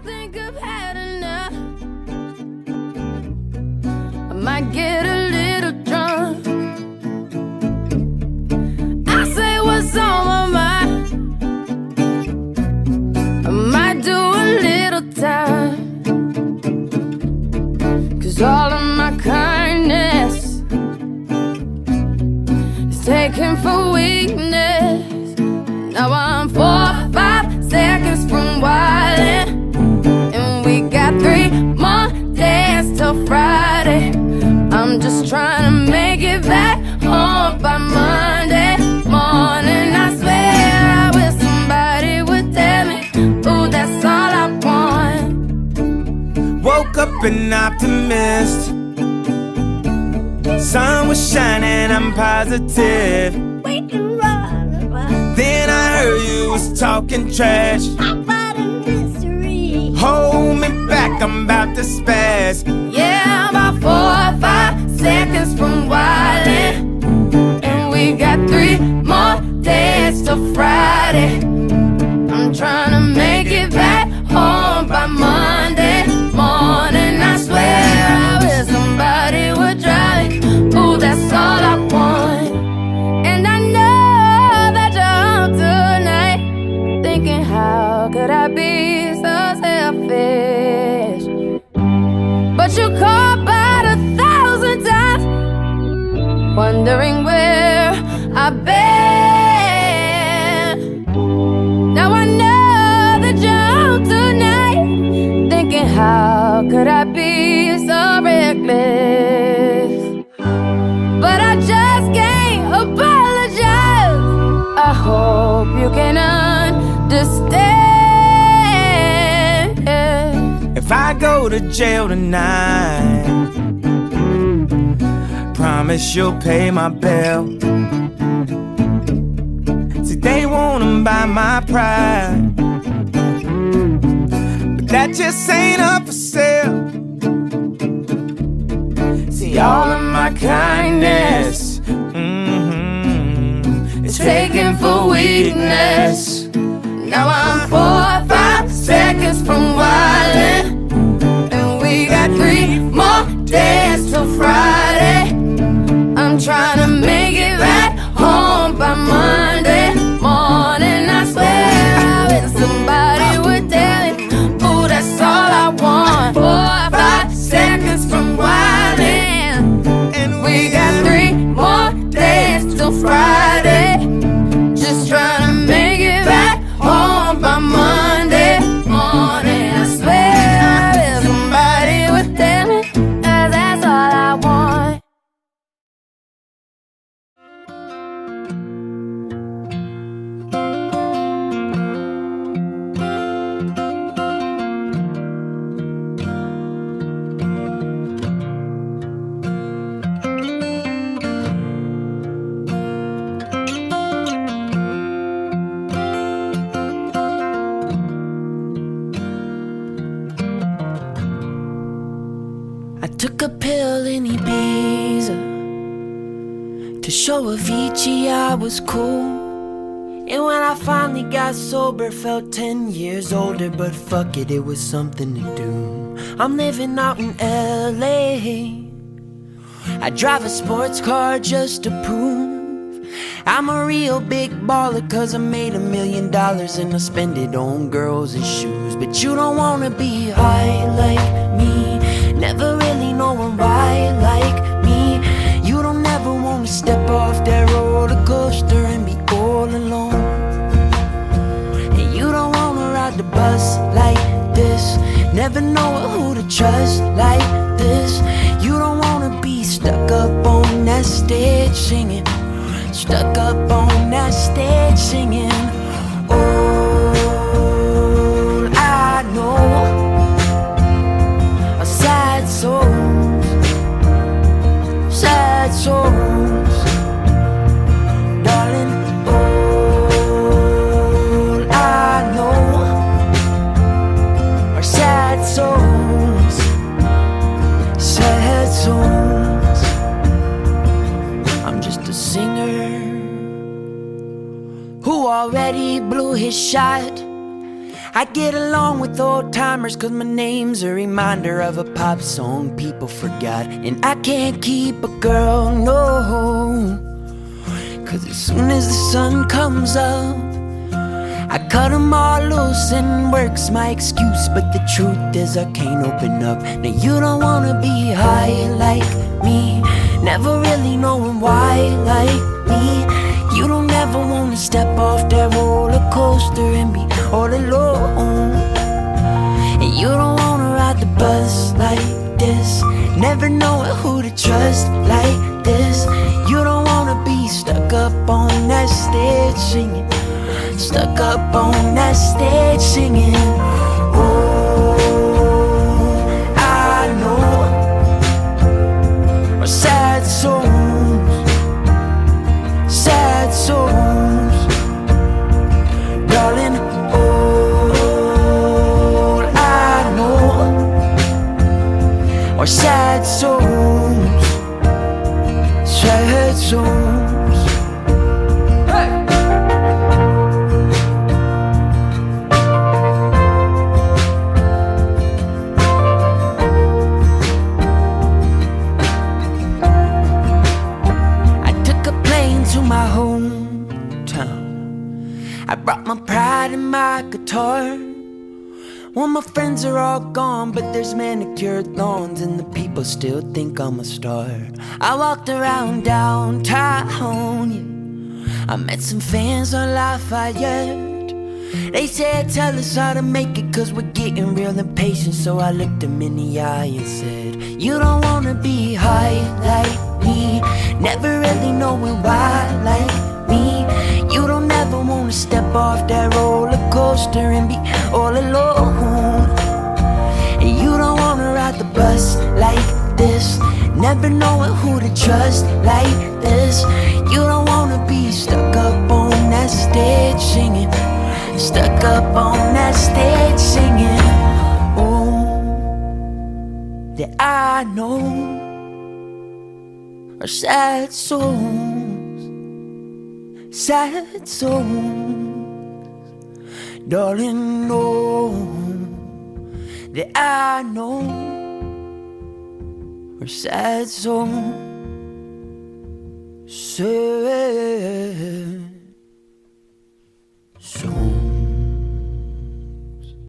think I've had enough. I might get a little drunk. I say what's on my mind. I might do a little time. 'Cause all of my kindness is taken for weakness. Now I'm 4 or 5 seconds from wildin', and we got 3 more days till Friday. I'm just trying to make it back home by Monday morning. I swear I wish somebody would tell me, ooh, that's all I want. Woke up an optimist. Sun was shining, I'm positive. Then I heard you was talking trash about a mystery. Hold me back, I'm about to spaz. Yeah, I'm about 4 or 5 seconds from wildin', and we got 3 more days till Friday. I'm trying to make it back home by Monday morning. I swear I wish somebody would drive me. Ooh, that's all I want. And I know that you're up tonight, thinking how could I be so selfish? But you called about 1,000 times, wondering where I've been. Now I know that you're out tonight, thinking how could I be so reckless? But I just can't apologize. I hope you can understand. If I go to jail tonight, promise you'll pay my bill. See, they wanna buy my pride, but that just ain't up for sale. See, all of my kindness is taken for weakness. Now I'm 4 or 5 seconds from wildin', and we got 3 more days till Friday. I'm trying to make it back home by Monday morning. I swear I wish somebody would tell me, ooh, that's all I want. 4 or 5 seconds from wildin', and we got 3 more days till Friday. Just trying to make it back home by Monday morning. I swear I wish somebody would tell me, 'cause that's all I want. I took a pill in Ibiza to show Avicii I was cool. And when I finally got sober, felt 10 years older. But fuck it, it was something to do. I'm living out in LA. I drive a sports car just to prove I'm a real big baller, 'cause I made $1 million and I spend it on girls and shoes. But you don't wanna be high like me, never really knowing why like me. You don't ever wanna step off that roller coaster and be all alone. And you don't wanna ride the bus like this, never know who to trust like this. You don't wanna be stuck up on that stage singing, stuck up on that stage singing. All I know are sad souls, sad souls, darling. All I know are sad souls, sad souls. I'm just a singer who already blew his shot. I get along with old timers cause my name's a reminder of a pop song people forgot. And I can't keep a girl, no, cause as soon as the sun comes up, I cut them all loose and work's my excuse. But the truth is I can't open up. Now you don't wanna be high like me, never really knowing why like me. You don't ever wanna step off that roller coaster and be all alone. And you don't wanna ride the bus like this, never knowing who to trust like this. You don't wanna be stuck up on that stage singing, stuck up on that stage singing. Oh, I know our sad souls, sad souls, darling. Oh, I know our sad souls, sad souls. My hometown, I brought my pride and my guitar. Well, my friends are all gone, but there's manicured lawns and the people still think I'm a star. I walked around downtown, yeah. I met some fans on Lafayette. They said, tell us how to make it cause we're getting real impatient. So I looked them in the eye and said, you don't wanna be high like me, never really knowing why like me. You don't ever wanna step off that roller coaster and be all alone. And you don't wanna ride the bus like this, never knowing who to trust like this. You don't wanna be stuck up on that stage singing, stuck up on that stage singing. Oh, that I know are sad souls, sad souls, darling. Know that I know are sad souls, sad